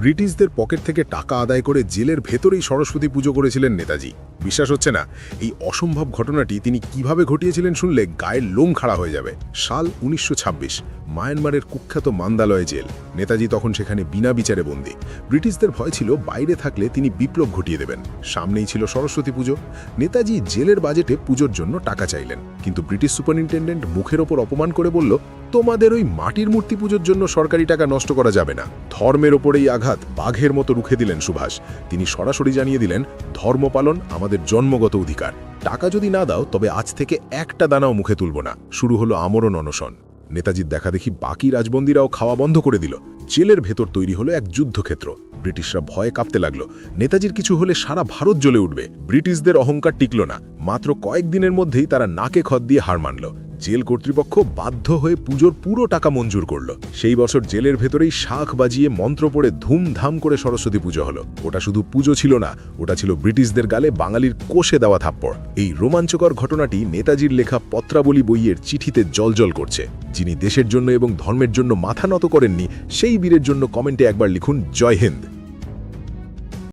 ব্রিটিশদের পকেট থেকে টাকা আদায় করে জেলের ভেতরেই সরস্বতী পুজো করেছিলেন নেতাজি। বিশ্বাস হচ্ছে না, এই অসম্ভব ঘটনাটি তিনি কিভাবে ঘটিয়েছিলেন শুনলে গায়ের লোম খাড়া হয়ে যাবে। সাল 1926, মায়ানমারের কুখ্যাত মান্দালয় জেল। নেতাজি তখন সেখানে বিনা বিচারে বন্দী। ব্রিটিশদের ভয় ছিল বাইরে থাকলে তিনি বিপ্লব ঘটিয়ে দেবেন। সামনেই ছিল সরস্বতী পুজো। নেতাজি জেলের বাজেটে পুজোর জন্য টাকা চাইলেন, কিন্তু ব্রিটিশ সুপারিনটেন্ডেন্ট মুখের ওপর অপমান করে বলল, তোমাদের ওই মাটির মূর্তি পুজোর জন্য সরকারি টাকা নষ্ট করা যাবে না। ধর্মের ওপরেই আঘাত বাঘের মতো রুখে দিলেন সুভাষ। তিনি সরাসরি জানিয়ে দিলেন, ধর্ম পালন আমাদের জন্মগত অধিকার। টাকা যদি না দাও তবে আজ থেকে একটা দানাও মুখে তুলব না। শুরু হলো আমরণ অনশন। নেতাজির দেখাদেখি বাকি রাজবন্দীরাও খাওয়া বন্ধ করে দিল। জেলের ভেতর তৈরি হলো এক যুদ্ধক্ষেত্র। ব্রিটিশরা ভয়ে কাঁপতে লাগলো। নেতাজির কিছু হলে সারা ভারত জ্বলে উঠবে। ব্রিটিশদের অহংকার টিকল না। মাত্র কয়েকদিনের মধ্যেই তারা নাকে খত দিয়ে হার মানল। জেল কর্তৃপক্ষ বাধ্য হয়ে পুজোর পুরো টাকা মঞ্জুর করল। সেই বছর জেলের ভেতরেই শাঁখ বাজিয়ে মন্ত্র পড়ে ধুমধাম করে সরস্বতী পুজো হলো। ওটা শুধু পুজো ছিল না, ওটা ছিল ব্রিটিশদের গালে বাঙালির কোষে দেওয়া থাপ্পড়। এই রোমাঞ্চকর ঘটনাটি নেতাজির লেখা পত্রাবলী বইয়ের চিঠিতে জলজল করছে। যিনি দেশের জন্য এবং ধর্মের জন্য মাথা নত করেননি, সেই বীরের জন্য কমেন্টে একবার লিখুন, জয় হিন্দ।